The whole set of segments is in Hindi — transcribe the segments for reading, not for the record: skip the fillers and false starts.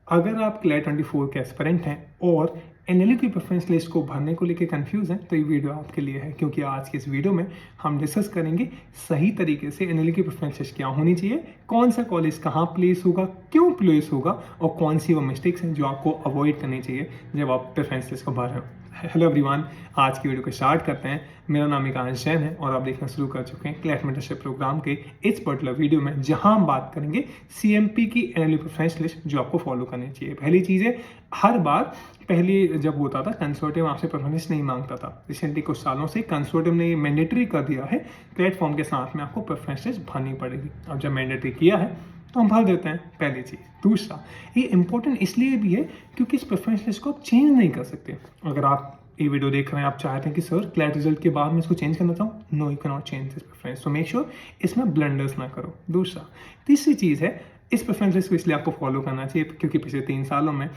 अगर आप क्लैट 24 के एस्पिरेंट हैं और एनएलयू की प्रेफरेंस लिस्ट को भरने को लेकर कंफ्यूज हैं तो ये वीडियो आपके लिए है, क्योंकि आज की इस वीडियो में हम डिस्कस करेंगे सही तरीके से एनएलयू की प्रेफरेंस लिस्ट क्या होनी चाहिए, कौन सा कॉलेज कहाँ प्लेस होगा, क्यों प्लेस होगा और कौन सी वो मिस्टेक्स हैं जो आपको अवॉइड करनी चाहिए जब आप प्रेफरेंस लिस्ट को भर रहे हो। हेलो एवरीवन, आज की वीडियो को स्टार्ट करते हैं। मेरा नाम आकांश जैन है और आप देखना शुरू कर चुके हैं क्लैट मेंटरशिप प्रोग्राम के इस पर्टिकुलर वीडियो में, जहां हम बात करेंगे सीएमपी की एनएलयू प्रेफरेंस लिस्ट जो आपको फॉलो करनी चाहिए। पहली चीज़ है, हर बार पहले जब होता था कंसोर्टियम आपसे प्रेफरेंस नहीं मांगता था। रिसेंटली कुछ सालों से कंसोर्टियम ने मैंडेटरी कर दिया है, प्लेटफॉर्म के साथ में आपको प्रेफरेंस लिस्ट भरनी पड़ेगी। अब जब मैंडेटरी किया है तो हम भर देते हैं, पहली चीज़। दूसरा, ये इंपॉर्टेंट इसलिए भी है क्योंकि इस प्रेफरेंस लिस्ट को आप चेंज नहीं कर सकते। अगर आप ये वीडियो देख रहे हैं, आप चाहते हैं कि सर क्लैट रिजल्ट के बाद मैं इसको चेंज करना चाहूँ, no you can not change this preference, so make sure इसमें ब्लंडर्स ना करो। दूसरा, तीसरी चीज़ है, इस प्रेफरेंस लिस्ट को इसलिए आपको फॉलो करना चाहिए क्योंकि पिछले 3 सालों में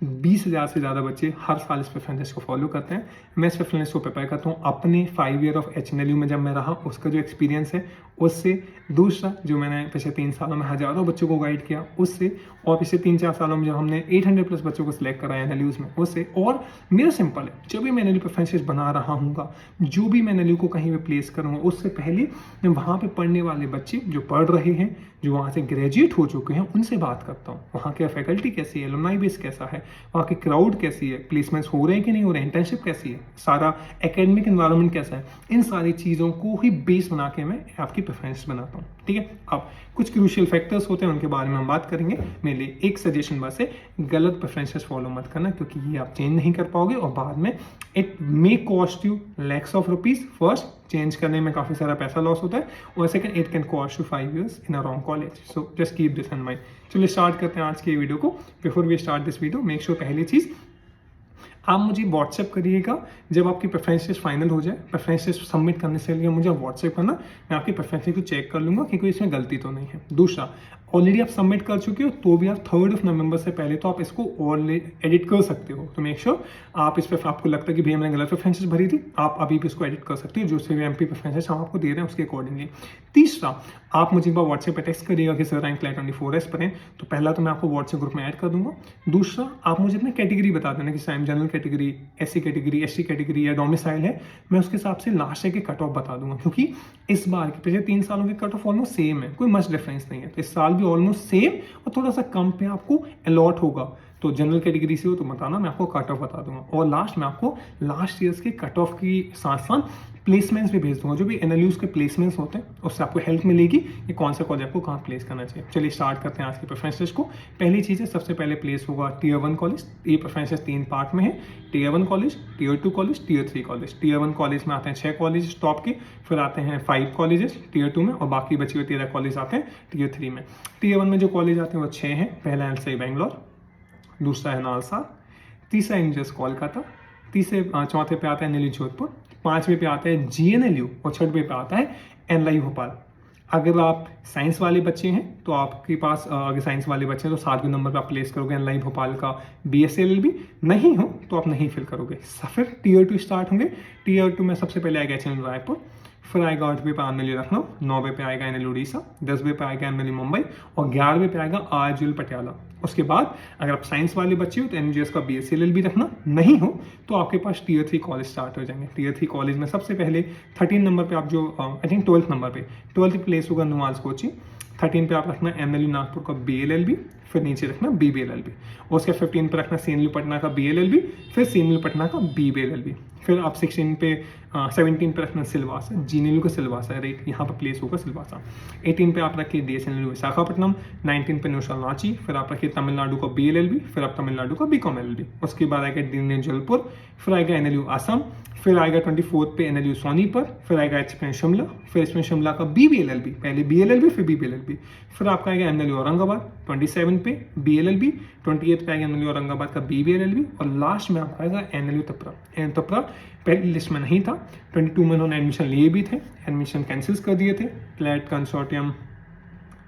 20,000 से ज़्यादा बच्चे हर साल इस प्रेफरेंस लिस्ट को फॉलो करते हैं। मैं इस प्रेफरेंस लिस्ट को प्रिपेयर करता हूँ अपने 5 ईयर ऑफ एचएनएलयू में जब मैं रहा, उसका जो एक्सपीरियंस है उससे। दूसरा, जो मैंने पिछले 3 सालों में हज़ारों बच्चों को गाइड किया उससे। और पिछले 3-4 सालों में जब हमने 800+ बच्चों को सिलेक्ट कराया एनएलयूज में, उससे। और मेरा सिंपल है, जब भी मैं एनएलयू प्रेफरेंस लिस्ट बना रहा हूँ, जो भी मैं एनएलयू को कहीं पर प्लेस करूँगा, उससे पहले मैं वहाँ पर पढ़ने वाले बच्चे जो पढ़ रहे हैं, जो वहाँ से ग्रेजुएट हो चुके हैं, उनसे बात करता हूँ। वहाँ के फैकल्टी कैसी है, एलुमनाई बेस कैसा है, वहाँ की क्राउड कैसी है, प्लेसमेंट्स हो रहे हैं कि नहीं हो रहे हैं, इंटर्नशिप कैसी है, सारा एकेडमिक एनवायरनमेंट कैसा है, इन सारी चीज़ों को ही बेस बना के मैं आपकी प्रेफरेंस बनाता हूँ। ठीक है, अब कुछ क्रूशियल फैक्टर्स होते हैं, उनके बारे में हम बात करेंगे। मेरे लिए एक सजेशन बस है, गलत प्रेफरेंसेस फॉलो मत करना, क्योंकि ये आप चेंज नहीं कर पाओगे और बाद में it may cost you lakhs of rupees. First, change करने में काफ़ी सारा पैसा लॉस होता है, और second, it can cost you 5 years in a wrong college. So just keep this in mind. चलिए स्टार्ट करते हैं आज की वीडियो को। Before we start this video, make sure पहली चीज़, आप मुझे व्हाट्सएप करिएगा जब आपकी प्रेफरेंस लिस्ट फाइनल हो जाए। प्रेफरेंस लिस्ट सबमिट करने से लिए मुझे व्हाट्सएप करना, मैं आपकी प्रेफरेंस लिस्ट को चेक कर लूँगा कि कोई इसमें गलती तो नहीं है। दूसरा, ऑलरेडी आप सबमिट कर चुके हो तो भी आप 3rd नवंबर से पहले तो आप इसको ऑलरेडी एडिट कर सकते हो। तो मेक श्योर आप इस पर, आपको लगता है कि भैया मैंने गलत प्रेफरेंस भरी थी, आप अभी भी इसको एडिट कर सकते हो, जो से एमपी प्रेफरेंस हम आपको दे रहे हैं उसके अकॉर्डिंगली। तीसरा, आप मुझे एक बार व्हाट्सएप पर टेक्स्ट करिएगा कि सर रैंक क्लैट 24 पर हैं, तो पहला तो मैं आपको व्हाट्सएप ग्रुप में ऐड कर दूंगा। दूसरा, आप मुझे अपनी कैटेगरी बता देना कि साइम general category, SC category, ST category या डोमिसाइल है, मैं उसके हिसाब से लास्ट ईयर के कट ऑफ बता दूंगा, क्योंकि इस बार के पिछले 3 सालों के कट ऑफ ऑलमोस्ट सेम है, कोई मच डिफरेंस नहीं है। तो इस साल भी ऑलमोस्ट सेम और थोड़ा सा कम पे आपको अलॉट होगा। तो जनरल कैटेगरी से हो तो बताना, मैं आपको कट ऑफ बता दूंगा। और लास्ट में आपको लास्ट ईयर्स के कट ऑफ की साथ साथ प्लेसमेंट्स भी भेज दूंगा, जो भी एनएलयूज के प्लेसमेंट्स होते हैं उससे आपको हेल्प मिलेगी कि कौन सा कॉलेज आपको कहाँ प्लेस करना चाहिए। चलिए स्टार्ट करते हैं आज की प्रेफरेंस लिस्ट को। पहली चीज़ है, सबसे पहले प्लेस होगा टीयर 1 कॉलेज। ये प्रेफरेंस लिस्ट 3 पार्ट में है, tier 1 college, tier 2 college, tier 3 college. Tier 1 college में आते हैं 6 कॉलेज टॉप के, फिर आते हैं 5 कॉलेजेस टीयर 2 में, और बाकी बचे हुए 13 कॉलेज आते हैं टीयर 3 में। टीयर 1 में जो कॉलेज आते हैं वो 6 हैं। पहला है एलसीआई बैंगलोर, दूसरा है नालसा, तीसरा एनजीएस कोलकाता, चौथे पे आता है एनएलयू जोधपुर, 5वें पे आता है जीएनएलयू, और 6वें पे आता है एनएलयू भोपाल। अगर आप साइंस वाले बच्चे हैं तो आपके पास, अगर साइंस वाले बच्चे हैं तो 7वें नंबर पर आप प्लेस करोगे एनएलयू भोपाल का बीएसएलएलबी। नहीं हो तो आप नहीं फिल करोगे। फिर टीयर 2 स्टार्ट होंगे। टीयर 2 में सबसे पहले आएगा एचएनएलयू रायपुर, फिर आएगा 8वें पे एनएलयू लखनऊ, 9वें पे आएगा एनएलयू उड़ीसा, 10वें पे आएगा एनएलयू मुंबई, और 11वें पे आएगा आरजीएल पटियाला। उसके बाद अगर आप साइंस वाले बच्चे हो तो एनजीएस का बीएसएलएल भी रखना, नहीं हो तो आपके पास टीयर 3 कॉलेज स्टार्ट हो जाएंगे। टीयर 3 कॉलेज में सबसे पहले 13 नंबर पे आप जो, आई थिंक 12th नंबर पे, 12th प्लेस होगा नुआल्स कोची। 13 पे आप रखना एनएलयू नागपुर का बीएलएलबी, फिर नीचे रखना बीबीएलएलबी। उसके 15 पे रखना सीएनएलयू पटना का बीएलएलबी, फिर सीएनएलयू पटना का बीबीएलएलबी। फिर आप 17 पे रखना सिलवासा, जीएनएलयू का सिलवासा है, राइट, यहाँ पर प्लेस होगा सिलवासा। 18 पे आप रखिए डीएसएनएलयू विशाखापट्टनम, 19 पे न्यूशल रांची, फिर आप रखिए तमिलनाडु का बीएलएलबी, फिर आप तमिलनाडु का बीकॉमएलएलबी। उसके बाद आएगा डीएनए जलपुर, फिर आएगा एनएलयू असम, फिर आएगा 24 पे एनएलयू सोनीपत, फिर आएगा एचपीएन शिमला, फिर एचपीएन शिमला का बीबीएलएलबी, पहले बीएलएलबी फिर बीबीएलएलबी। फिर आपका आएगा एनएलयू औरंगाबाद, 27 पे बीएलएलबी, 28 पे आएगा एनएलयू औरंगाबाद का बीबीएलएलबी, और लास्ट में आपका आएगा एनएलयू तपरा। तपरा पहली लिस्ट में नहीं था, 22 में उन्होंने एडमिशन लिए भी थे, एडमिशन कैंसिल कर दिए थे। क्लैट कंसोर्टियम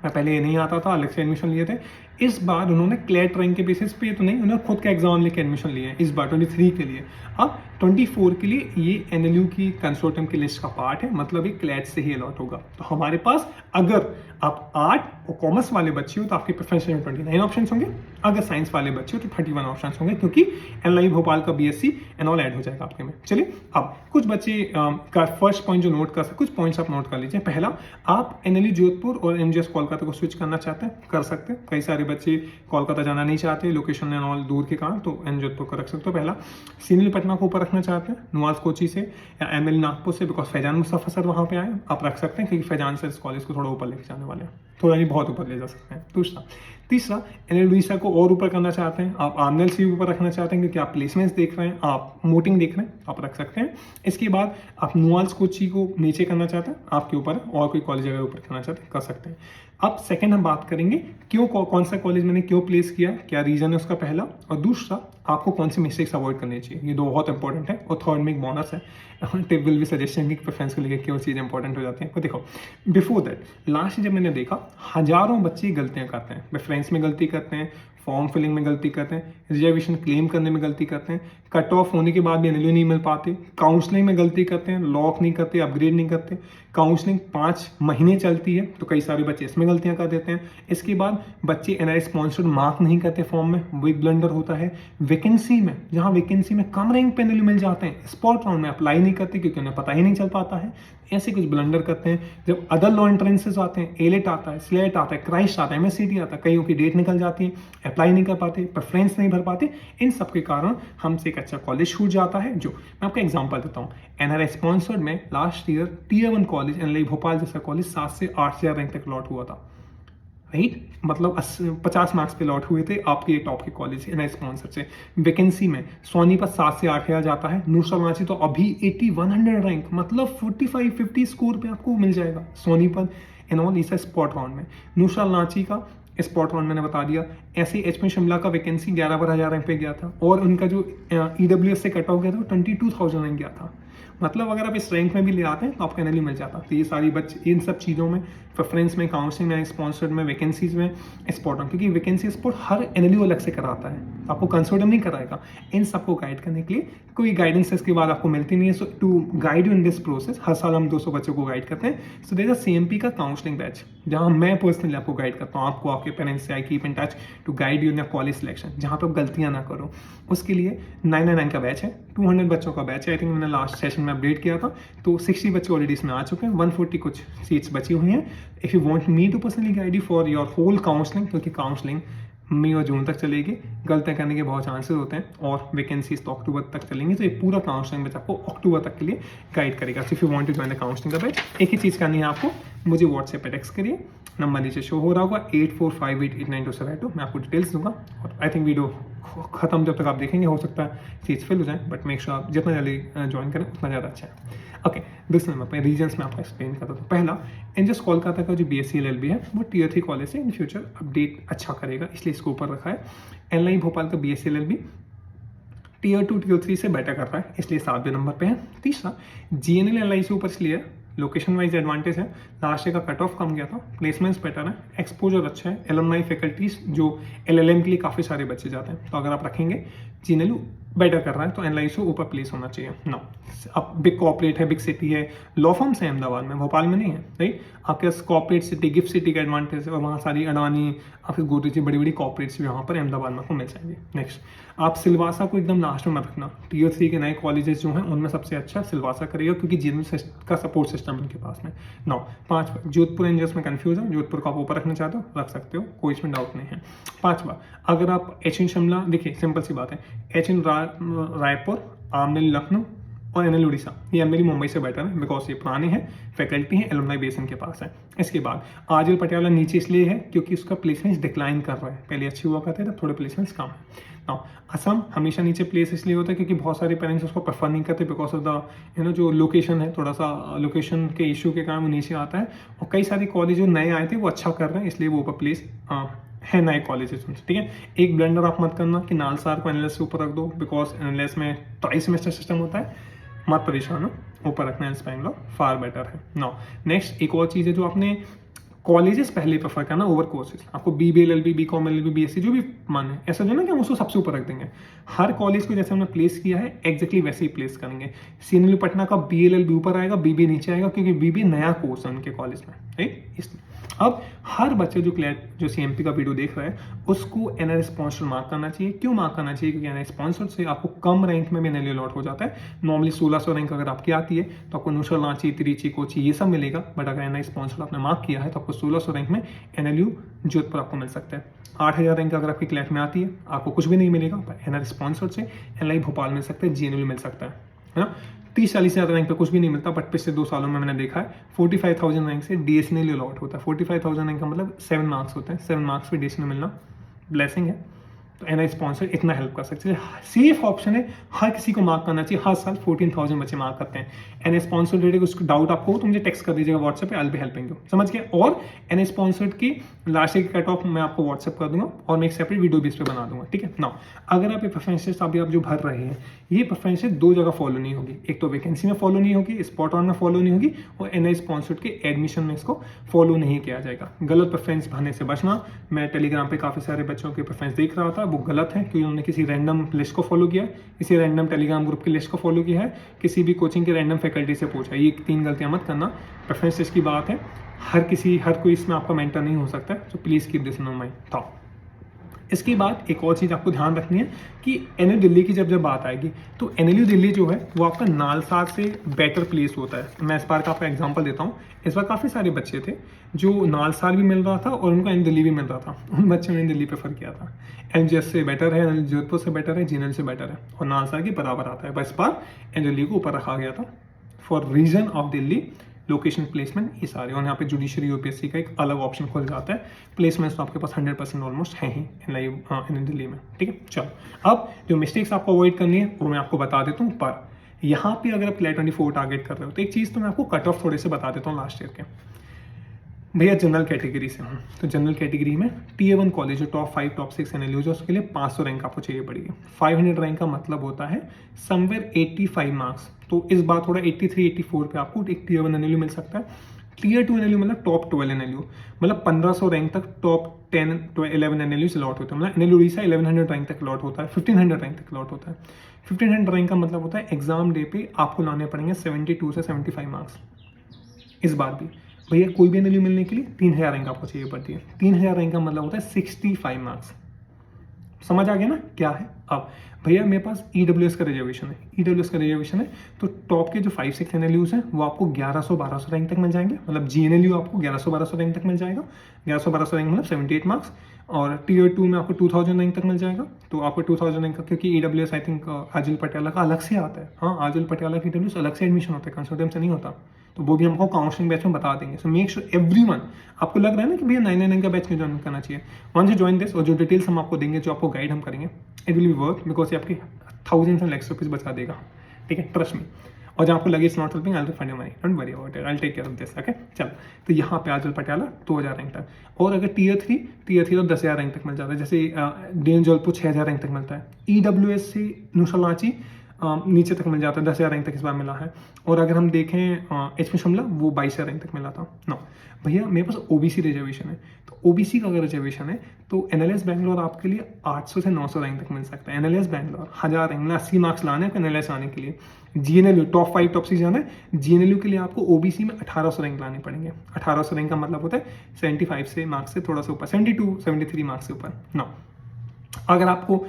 पहले ये नहीं आता था, अलग से एडमिशन लिए थे। इस बार उन्होंने क्लैट रैंक के बेसिस पे तो नहीं, उन्होंने खुद का एग्जाम लेके एडमिशन लिए हैं इस बार 23 के लिए। अब 24 के लिए ये एनएलयू की कंसोर्टियम की लिस्ट का पार्ट है, मतलब ये क्लैट से ही अलॉट होगा। तो हमारे पास अगर आप आर्ट और कॉमर्स वाले बच्चे हो तो आपके प्रेफरेंस में 29 ऑप्शन होंगे, अगर साइंस वाले बच्चे हो तो 31 ऑप्शन होंगे, क्योंकि एनएलआई भोपाल का बीएससी एंड ऑल ऐड हो जाएगा आपके में। चलिए अब कुछ बच्चे का फर्स्ट पॉइंट जो नोट कर सकते, कुछ पॉइंट्स आप नोट कर लीजिए। पहला, आप एनएलयू जोधपुर और एमजीएस कोलकाता को स्विच करना चाहते हैं, कर सकते हैं। कई सारे बच्चे कोलकाता जाना नहीं चाहते लोकेशन एंड ऑल दूर के कारण, तो एन जोधपुर को रख सकते हो। पहला, सीनियल पटना को ऊपर रखना चाहते हैं नुआज कोची से या एमएल नागपुर से, बिकॉज फैजान मुस्तफा सर वहाँ पे आए, आप रख सकते हैं क्योंकि फैजान सर इस कॉलेज को थोड़ा ऊपर लेके जाने वाले हैं, थोड़ा नहीं बहुत ऊपर ले जा सकते हैं। दूसरा, तीसरा, एनएल उड़ीसा को और ऊपर करना चाहते हैं, आप आमनेल सी ऊपर रखना चाहते हैं क्योंकि आप प्लेसमेंट्स देख रहे हैं, आप मोटिंग देख रहे हैं, आप रख सकते हैं। इसके बाद आप नुआल्स कोची को नीचे करना चाहते हैं, आपके ऊपर है, और कोई कॉलेज अगर ऊपर करना चाहते हैं कर सकते हैं। अब सेकंड हम बात करेंगे क्यों, कौन सा कॉलेज मैंने क्यों प्लेस किया, क्या रीजन है उसका पहला, और दूसरा आपको कौन सी मिस्टेक्स अवॉइड करनी चाहिए, ये दो बहुत इंपॉर्टेंट है। और थर्ड में एक बोनस है, टिप विल भी सजेशन की प्रेफरेंस को लेकर क्यों चीज़ इंपॉर्टेंट हो जाती है। तो देखो, बिफोर दैट लास्ट जब मैंने देखा हजारों बच्चे गलतियां करते हैं, प्रेफरेंस में गलती करते हैं, फॉर्म फिलिंग में गलती करते हैं, रिजर्वेशन क्लेम करने में गलती करते हैं, कट ऑफ होने के बाद भी एनएलयू नहीं मिल पाते, काउंसलिंग में गलती करते हैं, लॉक नहीं करते, अपग्रेड नहीं करते, काउंसलिंग 5 महीने चलती है तो कई सारे बच्चे इसमें गलतियां कर देते हैं। इसके बाद बच्चे एनआरआई स्पॉन्सर्ड मार्क नहीं करते फॉर्म में, वो एक ब्लंडर होता है। वैकेंसी में, जहां वैकेंसी में कम रैंक पे एनएलयू मिल जाते हैं, स्पॉट राउंड में अप्लाई नहीं करते क्योंकि उन्हें पता ही नहीं चल पाता है, ऐसे कुछ ब्लंडर करते हैं। जब अदर लॉ एंट्रेंसेस आते हैं, एलेट आता है, स्लेट आता है, क्राइस्ट आता है, एमएससीटी आता है, कईयों की डेट निकल जाती है, अप्लाई नहीं कर पाते, प्रेफरेंस नहीं भर पाते, इन सब के कारण हमसे एक अच्छा कॉलेज छूट जाता है। जो मैं आपको एग्जांपल देता हूँ, एनआरआई स्पॉन्सर्ड में last year tier 1 college NLI Bhopal जैसा कॉलेज 7 से 8,000 रैंक तक लॉट हुआ था, राइट, मतलब 50 मार्क्स पे लॉट हुए थे आपके टॉप के कॉलेज एनआई स्पॉन्सर से। वैकेंसी में सोनीपत 7 से 8,000 जाता है, नूसर रांची तो अभी 8100 रैंक, मतलब 45-50 स्कोर पे आपको मिल जाएगा सोनीपत एंड ऑल, इस स्पॉट राउंड में। नूसर रांची का स्पॉट राउंड मैंने बता दिया। ऐसे एचपी शिमला का वैकेंसी 11,000 रैंक पे गया था, और उनका जो ईडब्ल्यूएस से कट ऑफ गया था वो 22,000 रैंक गया था। मतलब अगर आप इस रैंक में भी ले आते हैं तो आपका एनएलयू मिल जाता। तो ये सारी बच्चे इन सब चीज़ों में, प्रेफरेंस में, काउंसलिंग में, स्पॉन्सर्ड में, वैकेंसीज में, स्पॉट ऑन, क्योंकि वैकेंसी स्पॉट हर एनएलयू अलग से कराता है, आपको कंसिडर नहीं कराएगा। इन सबको गाइड करने के लिए कोई गाइडेंस इसके बाद आपको मिलती नहीं है। So to guide you in this process, हर साल हम 200 बच्चों को गाइड करते हैं। So there is a CMP का काउंसलिंग बैच, जहाँ मैं पर्सनली आपको गाइड करता हूँ, आपको आपके पेरेंट्स से I keep in touch to guide you in college selection, जहाँ पे आप गलतियाँ ना करो। उसके लिए 999 का बैच है, 200 बच्चों का बैच है। आई थिंक मैंने लास्ट सेशन में अपडेट किया था, तो 60 बच्चे ऑलरेडी इसमें आ चुके हैं, 140 कुछ सीट्स बची हुई हैं। If you want me to personally guide you for your whole counselling, क्योंकि काउंसलिंग मई और जून तक चलेगी, गलतियाँ करने के बहुत चांसेस होते हैं, और वैकेंसीज तो अक्टूबर तक चलेंगी, तो ये पूरा काउंसलिंग बैच आपको अक्टूबर तक के लिए गाइड करेगा। So if you want to join the counselling का बैच, एक ही चीज़ करनी है आपको, मुझे व्हाट्सएप पे टेक्स्ट करिए, नंबर नीचे शो हो रहा होगा 8458892782, मैं आपको डिटेल्स दूंगा। और आई थिंक वीडियो खत्म जब तक आप देखेंगे हो सकता है चीज़ फिल हो जाए, बट मेक श्योर आप जितना जल्दी ज्वाइन करें उतना ज़्यादा अच्छा है। ओके, दूसरे नंबर पर रीजन्स में आपको एक्सप्लेन करता हूँ। पहला, एनजीएस कोलकाता का जो बीएससी एलएलबी है वो टीयर 3 कॉलेज से इन फ्यूचर अपडेट अच्छा करेगा, इसलिए इसको ऊपर रखा है। एनआई भोपाल का बीएससी एलएलबी टीयर 2 टीयर 3 से बेटर कर रहा है, इसलिए 7वें नंबर पे है। तीसरा, जीएनएल एलआई से ऊपर इसलिए है, लोकेशन वाइज एडवांटेज है, लास्ट ईयर का कट ऑफ कम गया था, प्लेसमेंट्स बेटर है, एक्सपोजर अच्छा है, एलुमनाई फैकल्टीज जो एलएलएम के लिए काफ़ी सारे बच्चे जाते हैं, तो अगर आप रखेंगे जीएनएलयू बेटर कर रहा है तो एनएलआई से ऊपर प्लेस होना चाहिए। नो, अब बिग कॉर्पोरेट है, बिग सिटी है, लॉ फर्म्स है अहमदाबाद में, भोपाल में नहीं है, राइट। आपके पास कॉर्पोरेट सिटी, गिफ्ट सिटी का एडवांटेज है, और वहाँ सारी अडानी, आपके गोदरेज, बड़ी बड़ी कॉर्पोरेट्स भी यहाँ पर अहमदाबाद में आपको मिल जाएंगे। नेक्स्ट, आप सिलवासा को एकदम लास्ट में रखना, टीयर 3 के नए कॉलेजेस जो हैं उनमें सबसे अच्छा सिलवासा करेगा, क्योंकि जीएनएल का सपोर्ट सिस्टम उनके पास में। 9, 5 जोधपुर एनजीएस में कंफ्यूज है, जोधपुर को आप ऊपर रखना चाहते हो रख सकते हो, कोई इसमें डाउट नहीं है। 5वां, अगर आप एचएन शिमला, देखिए सिंपल सी बात है, एचएन रायपुर, आमनेल लखनऊ और एनएल उड़ीसा, ये मेरी मुंबई से बेटर है, बिकॉज ये पुराने हैं, फैकल्टी हैं, एलुमनाई बेस इनके पास है। इसके बाद आरजीएल पटियाला नीचे इसलिए है क्योंकि उसका प्लेसमेंट्स डिक्लाइन कर रहा है, पहले अच्छी हुआ करते थे, थोड़े प्लेसमेंट्स कम है। नाउ असम हमेशा नीचे प्लेस इसलिए होता है क्योंकि बहुत सारे पेरेंट्स उसको प्रेफर नहीं करते, बिकॉज ऑफ द जो लोकेशन है, थोड़ा सा लोकेशन के इशू के कारण वो नीचे आता है, और कई सारे कॉलेज जो नए आए थे वो अच्छा कर रहे हैं, इसलिए वो ऊपर प्लेस है नए कॉलेजेस में, ठीक है। एक ब्लंडर आप मत करना कि नालसार को एनएलएस से ऊपर रख दो, बिकॉज एनएलएस में ट्राई सेमेस्टर सिस्टम होता है, मत परेशान हो, ऊपर रखना है बैंगलोर फार बेटर है। नाउ नेक्स्ट, एक और चीज़ है जो आपने कॉलेजेस पहले प्रेफर करना ओवर कोर्सेज, आपको BBA LLB, BCom LLB, BSc जो भी माने, ऐसा जो ना कि हम उसको सबसे ऊपर रख देंगे, हर कॉलेज को जैसे हमने प्लेस किया है एग्जैक्टली वैसे ही प्लेस करेंगे। सीएनएलयू पटना का बीएलएलबी ऊपर आएगा, बीबीए नीचे आएगा, क्योंकि बीबीए नया कोर्स है उनके कॉलेज में, राइट, इसलिए। अब हर बच्चे जो CMP का वीडियो देख रहा है उसको एनआरआई स्पॉन्सर मार्क करना चाहिए। क्यों मार्क करना चाहिए? क्योंकि एनआरआई स्पॉन्सर से आपको कम रैंक में भी एनएलयू अलॉट हो जाता है। नॉर्मली 1600 रैंक अगर आपकी आती है तो आपको नुशल, रांची, त्रिची, कोची ये सब मिलेगा, बट अगर एनआरआई स्पॉन्सर आपने मार्क किया है तो आपको 1600 रैंक में एनएलयू जोधपुर आपको मिल सकता है। 8000 रैंक अगर आपकी क्लैट में आती है आपको कुछ भी नहीं मिलेगा, पर एनआरआई स्पॉन्सर से एनआई भोपाल मिल सकता है, जीएनएलयू मिल सकता है ना। 30-40 हज़ार रैंक पे कुछ भी नहीं मिलता, बट पिछले 2 सालों में मैंने देखा है 45,000 रैंक से डीएसएनएल अलॉट होता है। 45,000 रैंक का मतलब 7 मार्क्स होते हैं, 7 मार्क्स पे डीएसएनएल मिलना ब्लेसिंग है। तो एनआई स्पॉन्सर इतना हेल्प कर सकते हैं। सेफ ऑप्शन है, हर किसी को मार्क करना चाहिए। हर साल 14,000 बच्चे मार्क करते हैं। एनआई स्पॉन्सर रिलेटेड कुछ डाउट आपको हो तो मुझे टेक्स्ट कर दीजिएगा व्हाट्सएप पे, I will be helping you. समझ गए? और एनआई स्पॉन्सर्ड की लास्ट ईयर की कट ऑफ मैं आपको व्हाट्सएप कर दूंगा और मैं एक सेपरेट वीडियो भी इस पर बना दूंगा, ठीक है ना। अगर आप ये प्रेफरेंसेस अभी आप जो भर रहे हैं, ये प्रेफरेंसेस 2 जगह फॉलो नहीं होगी। एक तो वैकेंसी में फॉलो नहीं होगी, स्पॉट ऑन में फॉलो नहीं होगी, और एनआई स्पॉन्सर्ड के एडमिशन में इसको फॉलो नहीं किया जाएगा। गलत प्रेफरेंस भरने से बचना। मैं टेलीग्राम पे काफ़ी सारे बच्चों के प्रेफरेंस देख रहा था, वो गलत है क्योंकि उन्होंने किसी रैंडम लिस्ट को फॉलो किया, किसी रैंडम टेलीग्राम ग्रुप की लिस्ट को फॉलो किया है, किसी भी कोचिंग के रैंडम फैकल्टी से पूछा। ये 3 गलतियां मत करना। प्रेफरेंसेस की बात है, हर कोई इसमें आपका मेंटर नहीं हो सकता है, तो please keep this in mind. था इसके बाद एक और चीज़ आपको ध्यान रखनी है कि एनएलयू दिल्ली की जब बात आएगी तो एनएलयू दिल्ली जो है वो आपका नालसार से बेटर प्लेस होता है। मैं इस बार का आपका एग्जांपल देता हूँ। इस बार काफ़ी सारे बच्चे थे जो नालसार भी मिल रहा था और उनको एनएलयू दिल्ली भी मिल रहा था। उन बच्चों ने दिल्ली प्रेफर किया था। एनजीएस से बेटर है, एनएलयू जोधपुर से बेटर है, जीएनएल से बेटर है, और नालसार के बराबर आता है। बस बार एनएलयू दिल्ली को ऊपर रखा गया था for reason of Delhi location placement ये सारे। और यहाँ पे जुडिशरी यूपीएससी का एक अलग ऑप्शन खुल जाता है। प्लेसमेंट्स तो आपके पास 100% ऑलमोस्ट है ही इन दिल्ली में, ठीक है। चलो अब जो मिस्टेक्स आपको अवॉइड करनी है वो मैं आपको बता देता हूँ। पर यहाँ पे अगर आप क्लैट 24 टारगेट कर रहे हो तो एक चीज़ तो मैं आपको कट ऑफ थोड़े से बता देता हूँ लास्ट ईयर के। भैया जनरल कैटेगरी से हूँ तो जनरल कैटेगरी में Tier 1 कॉलेज जो टॉप 5 टॉप 6 एनएलयूज है उसके लिए 500 रैंक आपको चाहिए पड़ेगी। 500 रैंक का मतलब होता है समवेयर 85 मार्क्स। तो इस बार थोड़ा 83-84 पे आपको एक Tier 1 एनएलयू मिल सकता है। Tier 2 एनएलयू मतलब टॉप 12 एनएलयू, मतलब 1500 रैंक तक टॉप 10 to 11 एनएलयूज अलॉट होते हैं। मतलब एनएलयू उड़ीसा 1100 रैंक तक अलॉट होता है, 1500 रैंक तक अलॉट होता है। 1500 रैंक का मतलब होता है एग्जाम डे पे आपको लाने पड़ेंगे 72 से 75 मार्क्स। इस बार भी भैया कोई भी एनएलयू मिलने के लिए 3000 रैंक आपको चाहिए पड़ती है। 3000 रैंक का मतलब होता है 65 मार्क्स। समझ आ गया ना क्या है? अब भैया मेरे पास ईडब्ल्यूएस का रिजर्वेशन है, ईडब्ल्यूएस का रिजर्वेशन है तो टॉप के जो 5-6 एनएलयूज हैं वो आपको 1100-1200 रैंक तक मिल जाएंगे। मतलब जीएनएलयू आपको 1100-1200 रैंक तक मिल जाएगा। 1100-1200 रैंक मतलब 78 मार्क्स। और Tier 2 में आपको 2000 रैंक तक मिल जाएगा। तो आपको 2000 रैंक का, क्योंकि ईडब्ल्यूएस आई थिंक आजल पटियाला का अलग से आता है। हाँ, आजल पटियाला की ईडब्ल्यूएस अलग से एडमिशन होता है, कंसोर्टियम से नहीं होता। तो वो भी हमको काउंसलिंग बैच में बता देंगे। सो मेक श्योर एवरीवन, आपको लग रहा है ना कि भैया 999 का बैच में ज्वाइन करना चाहिए, वंस यू जॉइन दिस, और जो डिटेल्स हम आपको देंगे, जो आपको गाइड हम करेंगे, it will be work because ये आपकी थाउजेंड्स एंड लैक्स रुपीज बचा देगा, ठीक है, ट्रस्ट मी। और जहाँ आपको लगे it's not helping, I will find your money, don't worry about it, I will take care of this, okay. चलो, तो यहाँ पे आजल पटियाला 2000 रैंक तक। और अगर Tier 3 तो 10,000 रैंक तक मिल जाता है। जैसे डीएन जोधपुर 6000 रैंक तक मिलता है। ईडब्ल्यूएस से नुशल रांची नीचे तक मिल जाता है, 10,000 रैंक तक इस बार मिला है। और अगर हम देखें एचपी शिमला, वो 22,000 रैंक तक मिला था। नो भैया मेरे पास ओबीसी रिजर्वेशन है, तो ओबीसी का अगर रिजर्वेशन है तो एनएलएस बैंगलोर आपके लिए 800 से 900 रैंक तक मिल सकता है। एनएलएस बैंगलोर 1000 रैंक में 80 मार्क्स लाने हैं एनएलएस आने के लिए। जीएनएलयू टॉप 5 टॉप 6 जाना है, जीएनएलयू के लिए आपको ओबीसी में 1800 रैंक लाने पड़ेंगे। 1800 रैंक का मतलब होता है 75 से मार्क्स से थोड़ा सा ऊपर, 72-73 मार्क्स से ऊपर। नो अगर आपको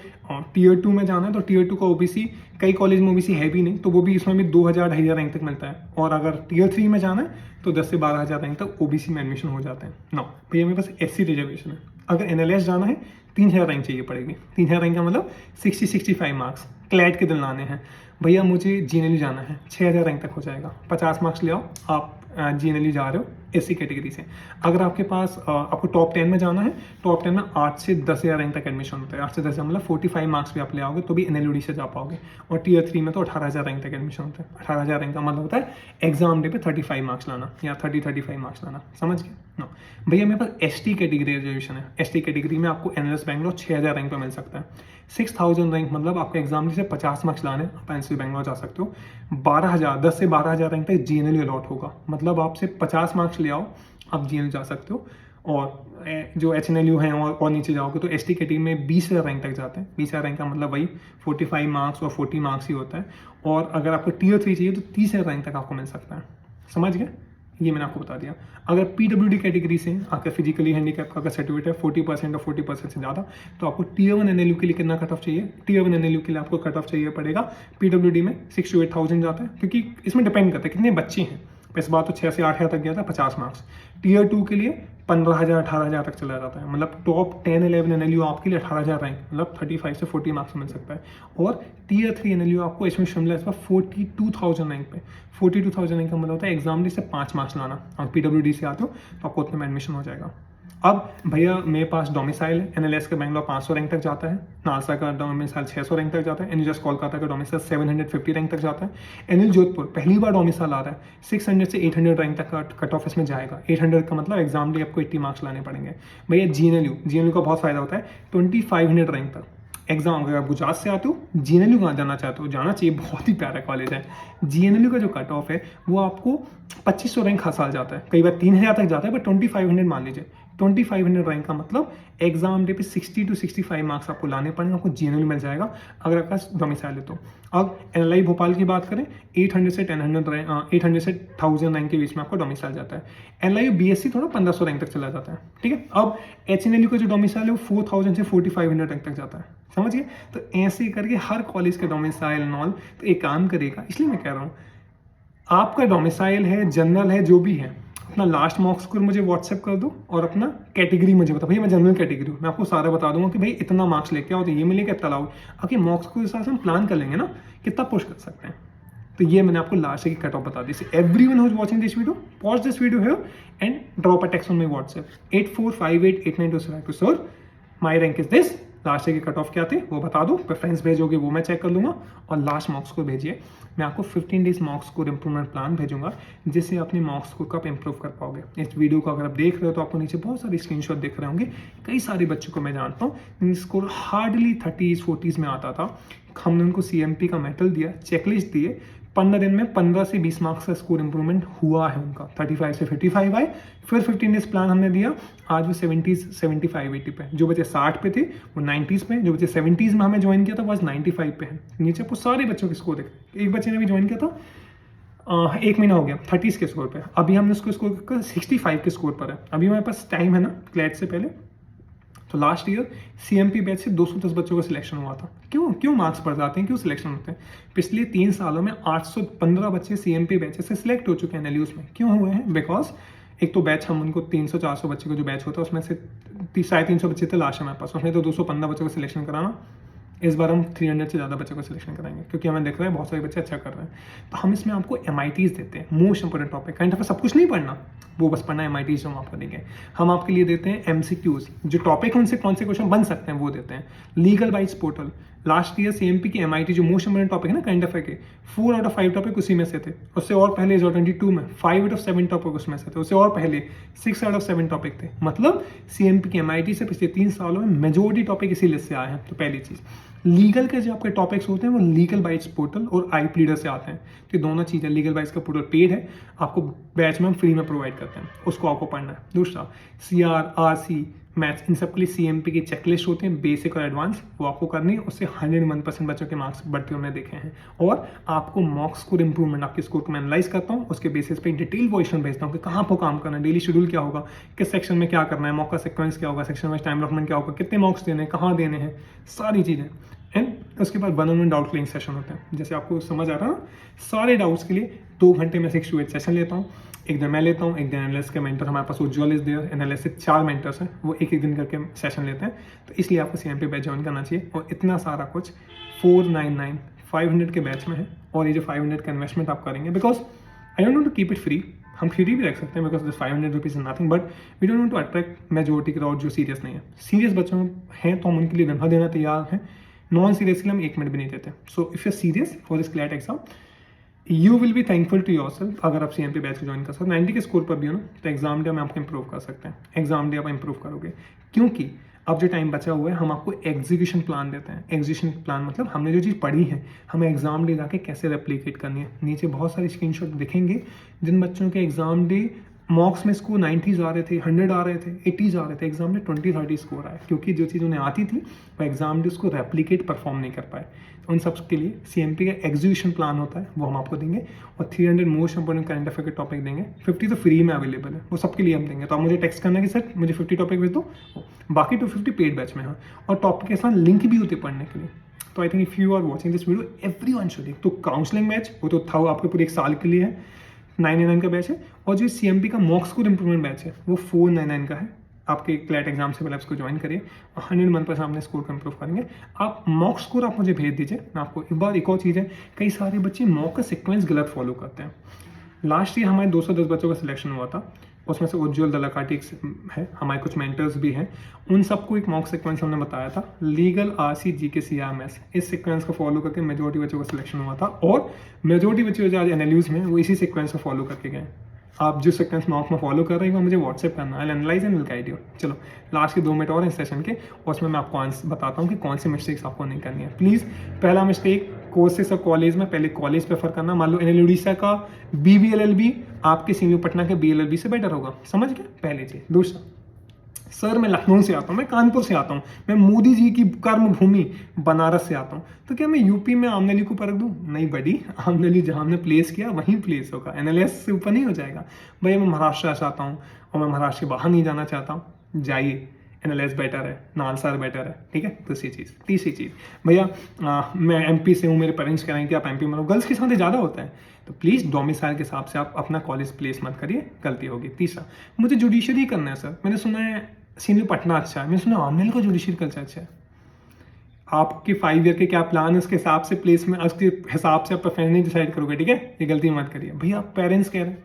Tier 2 में जाना है तो Tier 2 का ओबीसी, कई कॉलेज में ओबीसी है भी नहीं, तो वो भी इसमें भी 2000-2500 रैंक तक मिलता है। और अगर Tier 3 में जाना है तो 10 से 12,000 रैंक तक ओबीसी में एडमिशन हो जाते हैं। नो भैया मेरे पास एससी रिजर्वेशन है। अगर एनएलएस जाना है 3000 रैंक चाहिए पड़ेगी। 3000 रैंक का मतलब 60-65 मार्क्स क्लैट के दिन लाने हैं। भैया मुझे जीएनएलयू जाना है, 6000 रैंक तक हो जाएगा। 50 मार्क्स ले आओ, आप जीएनएलयू जा रहे हो एससी कैटेगरी से। अगर आपके पास आपको टॉप 10 में जाना है, टॉप 10 में 8 से 10,000 रैंक तक एडमिशन होता है। 8 से 10,000 मतलब 45 मार्क्स भी आप ले आओगे तो भी एनएलयूडी से जा पाओगे। और Tier 3 में तो 18,000 रैंक तक एडमिशन होता है। 18,000 रैंक का मतलब होता है एग्जाम डे पे 35 मार्क्स लाना या 30-35 मार्क्स लाना। समझ गए? नो भैया मेरे पास एसटी कैटेगरी रिजर्वेशन है। एसटी कैटेगरी में आपको एनएलएस बैंगलोर 6000 रैंक पे मिल सकता है। 6000 रैंक मतलब आपके एग्जाम से 50 मार्क्स लाने, आप एनसी बैंगलोर जा सकते हो। 10 से 12,000 रैंक तक जीएनएलयू अलॉट होगा, मतलब आपसे 50 मार्क्स ले आओ, आप जीएनएलयू जा सकते हो। और जो एचएनएलयू हैं और नीचे जाओगे तो एसटी कैटेगरी में 20,000 रैंक तक जाते हैं। 20,000 रैंक का मतलब वही 45 मार्क्स और 40 मार्क्स ही होता है। और अगर आपको Tier 3 चाहिए तो 30,000 रैंक तक आपको मिल सकता है। समझ गए? ये मैंने आपको बता दिया। अगर PWD कैटेगरी से हैं, आपका फिजिकली हैंडीकैप का सर्टिफिकेट है 40% और 40% से ज़्यादा, तो आपको Tier 1 NLU के लिए कितना कट ऑफ चाहिए? Tier 1 NLU के लिए आपको कट ऑफ चाहिए पड़ेगा PWD में 6 to 8,000 जाता है, क्योंकि इसमें डिपेंड करता है कितने बच्चे हैं। इस बार तो 6 से 8 हज़ार तक गया था, 50 मार्क्स। Tier 2 के लिए 15,000 18,000 तक चला जाता है, मतलब टॉप 10-11 NLU आपके लिए 18,000 रैंक, मतलब 35 से 40 मार्क्स मिल सकता है। और Tier 3 NLU आपको इसमें शिमला इस बार 42,000 रैंक पे। 42,000 रैंक का मतलब होता है एग्जाम डे से 5 मार्क्स लाना, और PWD से आते हो तो आपको उतने में एडमिशन हो जाएगा। अब भैया मेरे पास डोमिसाइल है, NLS का बैंगलोर 500 रैंक तक जाता है, नालसा का डोमिसाइल 600 रैंक तक जाता है, NUJS कोलकाता का डोमिसाइल 750 रैंक तक जाता है। NL जोधपुर पहली बार डोमिसाइल आ रहा है, 600 से 800 रैंक तक का कट ऑफ इसमें जाएगा। 800 का मतलब एग्जाम डे आपको 80 मार्क्स लाने पड़ेंगे। भैया GNLU का बहुत फायदा होता है 2500 रैंक तक एग्जाम। अगर आप गुजरात से आते हो, GNLU कहाँ जाना चाहते हो, जाना चाहिए, बहुत ही प्यारा कॉलेज है। GNLU का जो कट ऑफ है वो आपको 2500 रैंक हर साल जाता है, कई बार 3000 तक जाता है, बट 2500 मान लीजिए। 2500 रैंक का मतलब एग्जाम डे पे 60 to 65 मार्क्स आपको लाने पड़ेंगे, आपको GNLU मिल जाएगा अगर आपका डोमिसाइल है तो। अब NLI भोपाल की बात करें, 800 से 1000 रैंक के बीच में आपका डोमिसाइल जाता है। NLI BSc थोड़ा 1500 रैंक तक चला जाता है, ठीक है। अब HNLU का जो डोमिसाइल है वो 4000 से 4500 रैंक तक जाता है, समझिए। तो ऐसे करके हर कॉलेज का डोमिसाइल नॉल तो एक काम करेगा, इसलिए मैं कह रहा हूँ आपका डोमिसाइल है, जनरल है, जो भी है, अपना लास्ट मॉक स्कोर मुझे व्हाट्सएप कर दो और अपना कैटेगरी मुझे बताओ। भैया मैं जनरल कैटेगरी हूँ, मैं आपको सारा बता दूंगा कि भाई इतना मार्क्स लेके आओ तो ये मिलेगा, इतना लाओ। आगे मॉक स्कोर के साथ हम प्लान कर लेंगे ना कितना पुश कर सकते हैं। तो ये मैंने आपको लास्ट की कट ऑफ बता दी। Everyone who is watching this video, pause this video here and drop a text on my WhatsApp 84588927। Sir my rank is this, last year की कट ऑफ क्या थे वो बता दो, प्रेफरेंस भेजोगे वो मैं चेक कर लूँगा, और लास्ट मॉक स्कोर भेजिए। मैं आपको 15 days mock score improvement plan भेजूंगा, जिससे अपने मॉक स्कोर को आप इंप्रूव कर पाओगे। इस वीडियो को अगर आप देख रहे हो तो आपको नीचे बहुत सारे स्क्रीनशॉट दिख रहे होंगे। कई सारे बच्चों को मैं जानता हूँ जिनका स्कोर हार्डली 30s 40s में आता था, हमने उनको CMP का मेटल दिया, चेकलिस्ट दिए, 15 दिन में 15 से 20 मार्क्स का स्कोर इंप्रूवमेंट हुआ है उनका, 35 से 55 आए। फिर 15 डेज प्लान हमने दिया, आज वो 70s 75 80 पे, जो बच्चे 60 पे थे वो 90s पे, जो बच्चे 70s में हमें ज्वाइन किया था वो आज 95 पे है। नीचे आपको सारे बच्चों के स्कोर देख, एक बच्चे ने भी ज्वाइन किया था 1 महीना हो गया 30s के स्कोर पे, अभी हमने उसको स्कोर कर 65 के स्कोर पर है। अभी हमारे पास टाइम है ना क्लैट से पहले। तो लास्ट ईयर CMP बैच से 210 बच्चों का सिलेक्शन हुआ था। क्यों मार्क्स बढ़ जाते हैं, क्यों सिलेक्शन होते हैं? पिछले 3 सालों में 815 बच्चे CMP बैच से सिलेक्ट हो चुके हैं NLUs में। क्यों हुए हैं? बिकॉज एक तो बैच हम उनको 300-400 बच्चे का जो बैच होता है उसमें से 350 बच्चे थे लास्ट हमारे पास, उसमें तो 215 बच्चों का सिलेक्शन कराना। इस बार हम 300 से ज़्यादा बच्चों का सिलेक्शन कराएंगे, क्योंकि हमें दिख रहा है बहुत सारे बच्चे अच्छा कर रहे हैं। तो हम इसमें आपको MITs देते हैं, most important topic. Current affair सब कुछ नहीं पढ़ना, वो बस पढ़ना MITs जो हम आपको देंगे। हम आपके लिए देते हैं MCQs, जो टॉपिक उनसे कौन से क्वेश्चन बन सकते हैं वो देते हैं। Legal bytes portal, last year CMP की MIT जो मोस्ट इंपोर्टेंट टॉपिक है ना करंट अफेयर के, 4 out of 5 टॉपिक उसी में से थे। उससे और पहले 2022 में 5 out of 7 टॉपिक उसमें से थे। उससे और पहले 6 out of 7 टॉपिक थे। मतलब CMP की MIT से पिछले 3 सालों में मेजोरिटी टॉपिक इसी लिस्ट से आए हैं। तो पहली चीज़, लीगल के जो आपके टॉपिक्स होते हैं वो लीगल बाइट्स पोर्टल और आई प्लीडर से आते हैं। तो दोनों चीज़ें, लीगल बाइट्स का पोर्टल पेड है, आपको बैच में हम फ्री में प्रोवाइड करते हैं, उसको आपको पढ़ना है। दूसरा CR RC मैथ्स, इन सब के लिए CMP की चेकलिस्ट होते हैं, बेसिक और एडवांस, वो आपको करनी है। उससे 101% बच्चों के मार्क्स बढ़ते हुए देखे हैं। और आपको मॉक स्कोर इंप्रूवमेंट, आपके स्कोर को मैं एनालाइज करता हूँ, उसके बेसिस पे डिटेल वॉइसन भेजता हूँ कि कहाँ पर काम करना है, डेली शेड्यूल क्या होगा, किस सेक्शन में क्या करना है, मॉक का सीक्वेंस क्या होगा, सेक्शन वाइज टाइम अलॉटमेंट क्या होगा, कितने मॉक्स देने हैं, कहाँ देने हैं, सारी चीज़ें। एंड उसके बाद 1-on-1 डाउट क्लियरिंग सेशन होते हैं। जैसे आपको समझ आ रहा है ना, सारे डाउट्स के लिए 2 घंटे में 6 to 8 सेशन लेता हूँ। एक दिन मैं लेता हूँ, एक दिन एनालिस्ट के मेंटर, हमारे पास उज्ज्वल इज देयर, एनालिस्ट से 4 मेंटर्स हैं, वो एक दिन करके सेशन लेते हैं। तो इसलिए आपको CMP बैच ज्वाइन करना चाहिए। और इतना सारा कुछ 499 500 के बैच में है। और ये जो 500 का इन्वेस्टमेंट आप करेंगे, because I don't want to keep it free, हम फ्री भी रख सकते हैं, because this 500 rupees is nothing, but we don't want to attract majority crowd जो सीरियस नहीं है। सीरियस बच्चों हैं तो हम उनके लिए धन देना तैयार हैं, नॉन सीरियस के लिए हम 1 मिनट भी नहीं देते। So if you serious for this CLAT exam, you will be thankful to yourself अगर आप CMP बैच को ज्वाइन कर सकते हो। 90 के स्कोर पर भी हो ना, तो एग्जाम डे में आपको इंप्रूव कर सकते हैं। एग्जाम डे आप इंप्रूव करोगे, क्योंकि अब जो टाइम बचा हुआ है हम आपको एग्जीक्यूशन प्लान देते हैं। एग्जीक्यूशन प्लान मतलब हमने जो चीज़ पढ़ी है हमें एग्जाम डे जाके कैसे रेप्लिकेट करनी है। नीचे बहुत सारे स्क्रीनशॉट दिखेंगे जिन बच्चों के एग्जाम डे मॉक्स में स्कोर 90s आ रहे थे, 100 आ रहे थे, 80s आ रहे थे, एग्जाम में 20-30 स्कोर आए, क्योंकि जो चीज़ उन्हें आती थी वो एग्जाम में उसको रेप्लिकेट परफॉर्म नहीं कर पाए। उन सब के लिए CMP का एग्जीक्यूशन प्लान होता है, वो हम आपको देंगे, और 300 मोस्ट इंपॉर्टेंट करंट अफेयर के टॉपिक देंगे। 50 तो फ्री में अवेलेबल है, वो सबके लिए हम देंगे। तो आप मुझे टेक्स्ट करना कि सर मुझे 50 टॉपिक भेज दो, बाकी 250 पेड बैच में। हाँ, और टॉपिक के साथ लिंक भी होते पढ़ने के लिए। तो I think if you are watching this video everyone should. तो काउंसलिंग बैच वो तो था, वो आपके पूरे 1 साल के लिए है, 999 का बैच है। और जो CMP का मॉक स्कोर इंप्रूवमेंट बैच है वो 499 का है। आपके क्लैट एग्जाम से पहले उसको ज्वाइन करिए, 100 मंथ पर सामने स्कोर को इंप्रूव करेंगे। आप मॉक स्कोर आप मुझे भेज दीजिए, मैं आपको एक बार। एक और चीज़ है, कई सारे बच्चे मॉक का सीक्वेंस गलत फॉलो करते हैं। लास्ट ईयर हमारे 210 बच्चों का सिलेक्शन हुआ था, उसमें से उज्ज्वल दलाकाटी है, हमारे कुछ मेंटर्स भी हैं, उन सबको एक मॉक सीक्वेंस हमने बताया था, लीगल, RC, GK, CRMS। इस सीक्वेंस को फॉलो करके मेजोरिटी बच्चों का सिलेक्शन हुआ था, और मेजोरिटी बच्चे जो आज NLUs में वो इसी सीक्वेंस को फॉलो करके गए। आप जो सीक्वेंस मॉक में फॉलो कर रहे हैं वो मुझे व्हाट्सएप करना, I analyse and will guide you. चलो लास्ट के 2 मिनट और हैं सेशन के, उसमें मैं आपको बताता हूँ कि कौन सी मिस्टेक्स आपको नहीं करनी है। प्लीज़, पहला मिस्टेक, कोर्सेस और कॉलेज में पहले कॉलेज प्रेफर करना। मान लो NL उड़ीसा का BBLLB आपके CMU पटना के BLLB से बेटर होगा, समझ गए, पहली चीज़। दूसरा, सर मैं लखनऊ से आता हूँ, मैं कानपुर से आता हूँ, मैं मोदी जी की कर्म भूमि बनारस से आता हूँ, तो क्या मैं यूपी में आमदनी को परख दूँ? नहीं बड़ी, आमदनी जहाँ हमने प्लेस किया वहीं प्लेस होगा, NLS से ऊपर नहीं हो जाएगा। भैया मैं महाराष्ट्र से आता हूँ और मैं महाराष्ट्र के बाहर नहीं जाना चाहता हूँ, जाइए, NLS बेटर है, नालसार बेटर है, ठीक है। दूसरी चीज़। तीसरी चीज़, भैया मैं MP से हूँ, मेरे पेरेंट्स कह रहे हैं कि आप MP में रहो, गर्ल्स की संख्या ज़्यादा होता है, तो प्लीज़ डोमिसाइल के हिसाब से आप अपना कॉलेज प्लेस मत करिए, गलती होगी। तीसरा, मुझे जुडिशरी करना है सर, मैंने सुना है CMU पटना अच्छा है, मैंने सुना आमनेल का जुडिशरी कल्चर अच्छा है। आपके 5 ईयर के क्या प्लान है, उसके हिसाब से प्लेस में, उसके हिसाब से आप प्रेफरेंस नहीं डिसाइड करोगे, ठीक है। ये गलती मत करिए। भैया पेरेंट्स कह रहे हैं,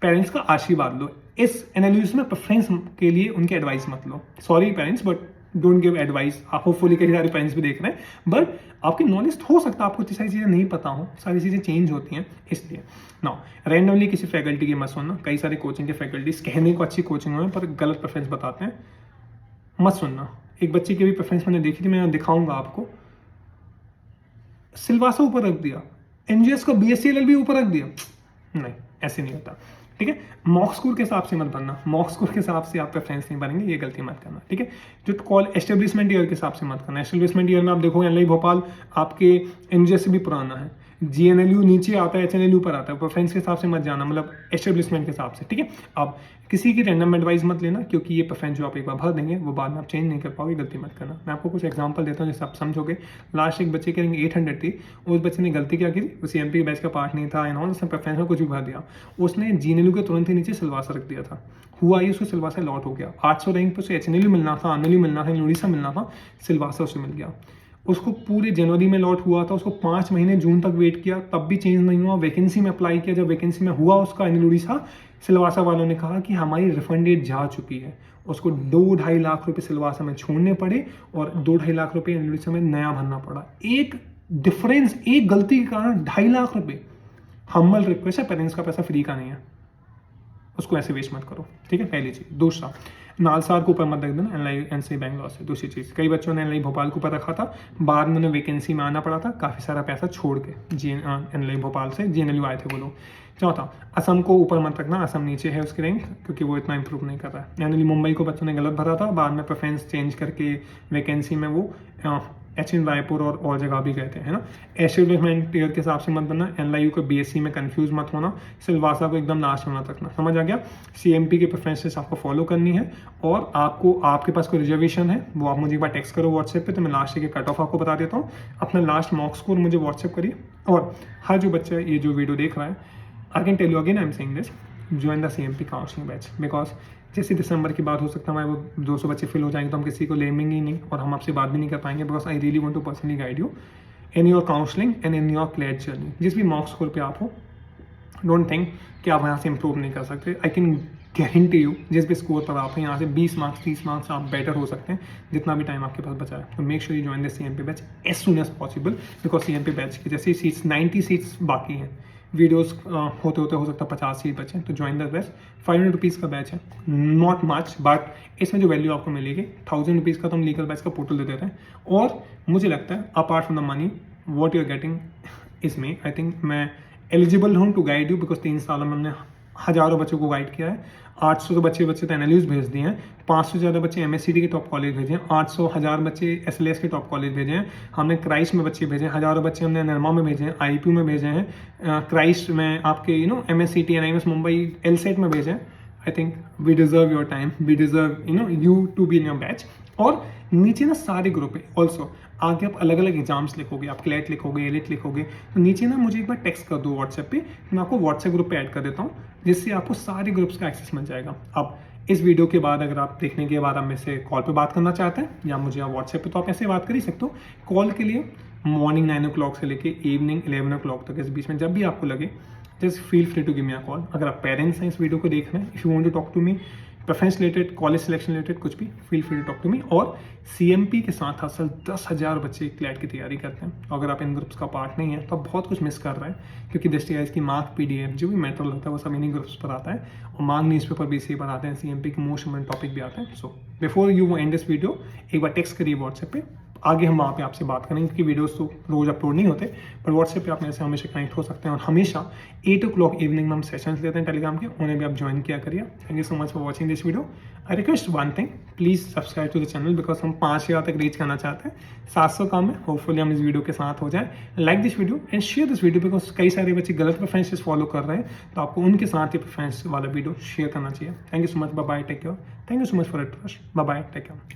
पेरेंट्स का आशीर्वाद लो। इस एनालिसिस में प्रेफरेंस के लिए उनकी एडवाइस मत लो। Sorry parents, but don't give advice. आप होपफुली कई सारे पेरेंट्स भी देख रहे हैं, बट आपकी नॉलेज हो सकता है आपको इतनी सारी चीज़ें नहीं पता हो, सारी चीज़ें चेंज होती हैं, इसलिए ना रैंडमली किसी फैकल्टी की मत सुनना। कई सारे कोचिंग के फैकल्टीज कहने को अच्छी कोचिंग में पर गलत प्रेफरेंस बताते हैं, मत सुनना। एक बच्चे की भी प्रेफरेंस मैंने देखी थी, मैं दिखाऊंगा आपको। सिलवासा ऊपर रख दिया, NGS का BSc LLB ऊपर रख दिया, नहीं, ऐसे नहीं होता, ठीक है। मॉक स्कोर के हिसाब से मत भरना, मॉक स्कोर के हिसाब से आप प्रेफरेंस नहीं भरेंगे, ये गलती मत करना, ठीक है। जो कॉल एस्टेब्लिशमेंट ईयर के हिसाब से मत करना। एस्टेब्लिशमेंट ईयर में आप देखोगे NLI भोपाल आपके NGS से भी पुराना है, GNLU नीचे आता है, HNLU पर आता है, प्रेफरेंस के हिसाब से मत जाना, मतलब एस्टेब्लिशमेंट के हिसाब से, ठीक है। अब किसी की रैंडम एडवाइस मत लेना, क्योंकि ये प्रेफरेंस जो आप एक बार भर देंगे वो बाद में आप चेंज नहीं कर पाओगे, गलती मत करना। मैं आपको कुछ एग्जांपल देता हूँ जिससे आप समझोगे। लास्ट एक बच्चे की रैंक 800 थी, उस बच्चे ने गलती क्या की थी, वो CMP के बैच का पार्ट नहीं था एंड ऑल, उसने प्रेफरेंस में कुछ भी भर दिया, उसने GNLU के तुरंत ही नीचे सिलवासा रख दिया था। हुआ ये, उसको सिलवासा लॉट हो गया, 800 रैंक पर उसे HNLU मिलना था, ANLU मिलना था, उड़ीसा मिलना था, सिलवासा उसे मिल गया। उसको पूरे जनवरी में लॉट हुआ था, उसको 5 महीने जून तक वेट किया, तब भी चेंज नहीं हुआ। वैकेंसी में अप्लाई किया, जब वैकेंसी में हुआ उसका NL उड़ीसा, सिलवासा वालों ने कहा कि हमारी रिफंड डेट जा चुकी है। उसको 2-2.5 लाख रुपए सिलवासा में छोड़ने पड़े और 2-2.5 लाख रुपए NL उड़ीसा में नया भरना पड़ा। एक डिफरेंस, एक गलती के कारण 2.5 लाख रुपए। हम्बल रिक्वेस्ट है, पेरेंट्स का पैसा फ्री का नहीं है, उसको ऐसे वेस्ट मत करो, ठीक है, पहली चीज़। दूसरा, नालसार को ऊपर मत रख देना NLI NC बैंगलोर से। दूसरी चीज़, कई बच्चों ने NLI भोपाल को ऊपर रखा था, बाद में उन्हें वैकेंसी में आना पड़ा था, काफ़ी सारा पैसा छोड़ के NLI भोपाल से GNLU आए थे वो लोग। चौथा, असम को ऊपर मत रखना, असम नीचे है उसकी रैंक, क्योंकि वो इतना इंप्रूव नहीं कर रहा है। NLI मुंबई को बच्चों ने गलत भरा था, बाद में प्रेफरेंस चेंज करके वैकेंसी में वो HN रायपुर और जगह भी गए थे, है ना। एस्टेब्लिशमेंट ईयर के हिसाब से मत बनना, NLIU को BSc में कंफ्यूज मत होना, सिलवासा को एकदम लास्ट में मत रखना, समझ आ गया। CMP के प्रेफरेंसेस आपको फॉलो करनी है, और आपको, आपके पास कोई रिजर्वेशन है वो आप मुझे एक बार टेक्स्ट करो व्हाट्सएप पे, तो मैं लास्ट के कट ऑफ आपको बता देता हूँ। अपना लास्ट मॉक स्कोर मुझे व्हाट्सएप करिए, और हर जो बच्चा ये जो वीडियो देख रहा है, I can tell you again, I am saying this, join the CMP counselling batch, because जैसे दिसंबर की बात हो सकता है वो 200 बच्चे फिल हो जाएंगे तो हम किसी को लेंगे ही नहीं, और हम आपसे बात भी नहीं कर पाएंगे, because I really want to personally guide you in your counselling and in your clear journey. जिस भी मॉक स्कोर पे आप हो, डोंट थिंक कि आप यहाँ से इंप्रूव नहीं कर सकते। आई कैन गारंटी यू, जिस भी स्कोर पर आप हैं, यहाँ से 20 मार्क्स 30 मार्क्स आप बेटर हो सकते हैं, जितना भी टाइम आपके पास बचा है। तो make sure you join the CMP batch as soon as possible, because CMP batch की जैसे सीट्स 90 सीट्स बाकी हैं, वीडियोस होते होते हो सकता है 50 सीट बचे, तो ज्वाइन द बैच। 500 रुपीज़ का बैच है, नॉट मच, बट इसमें जो वैल्यू आपको मिलेगी 1000 रुपीज़ का तो हम लीगल बैच का पोर्टल दे देते हैं। और मुझे लगता है apart from the money what you are getting इसमें, आई थिंक मैं एलिजिबल हूँ टू गाइड यू, बिकॉज 3 सालों में हमने हज़ारों बच्चों को गाइड किया है। 800 तो बच्चे तो एनालिस्ट भेज दिए हैं, 500 से ज़्यादा बच्चे MSCT के टॉप कॉलेज भेजे हैं, 800 हज़ार बच्चे SLS के टॉप कॉलेज भेजे हैं, हमने क्राइस्ट में बच्चे भेजे हैं, हज़ारों बच्चे हमने निर्मा में भेजे हैं, IPU में भेजे हैं, क्राइस्ट में आपके MSCT NIMS मुंबई LSAT में भेजे हैं। I think we deserve your time, we deserve you to be in your batch. और नीचे ना सारे ग्रुप है ऑल्सो, आगे आप अलग अलग एग्जाम्स लिखोगे, आप क्लैट लिखोगे, एलिट लिखोगे, तो नीचे ना मुझे एक बार टेक्स्ट कर दो व्हाट्सएप पे, मैं आपको व्हाट्सएप ग्रुप पे ऐड कर देता हूँ, जिससे आपको सारे ग्रुप्स का एक्सेस मिल जाएगा। अब इस वीडियो के बाद अगर आप देखने के बाद आप मेरे से कॉल पे बात करना चाहते हैं या मुझे आप व्हाट्सएप पे, तो आप ऐसे बात कर ही सकते हो। कॉल के लिए मॉर्निंग 9 o'clock से लेके इवनिंग 11 o'clock तक, इस बीच में जब भी आपको लगे just feel free to give me a call. अगर आप पेरेंट्स हैं इस वीडियो को देख रहे हैं, if you want to talk to me preference related, college selection related, कुछ भी, feel free to talk to me. और CMP के साथ असल 10,000 बच्चे क्लैट की तैयारी करते हैं। अगर आप इन ग्रुप्स का पार्ट नहीं है तो आप बहुत कुछ मिस कर रहे हैं, क्योंकि दस्तियाज की मार्क PDF जो भी मेटेरियल होता है वो सब इन्हीं ग्रुप्स पर आता है, और मार्क न्यूज़पेपर भी इसी पर आते हैं, CMP के मोस्ट इम्पोर्टेंट टॉपिक भी आते हैं। So before you and this video, एक बार टेक्स्ट करिए व्हाट्सएप पे, आगे हम वहाँ पे आपसे बात करेंगे, क्योंकि वीडियोस तो रोज़ अपलोड नहीं होते, पर व्हाट्सएप पे आप मेरे से हमेशा कनेक्ट हो सकते हैं। और हमेशा 8 o'clock इवनिंग में हम सेशंस लेते हैं टेलीग्राम के, उन्हें भी आप ज्वाइन किया करिए। Thank you so much for watching this video. I request one thing, please subscribe to the channel, because हम 5,000 तक रीच करना चाहते हैं, 700 काम है, होपफुली हम इस वीडियो के साथ हो जाए। Like this video and share this video, because कई सारे बच्चे गलत प्रेफरेंसेस फॉलो कर रहे हैं, तो आपको उनके साथ ये प्रेफरेंस वाला वीडियो शेयर करना चाहिए। Thank you so much, bye bye, take care. Thank you so much for it, bye bye, take care.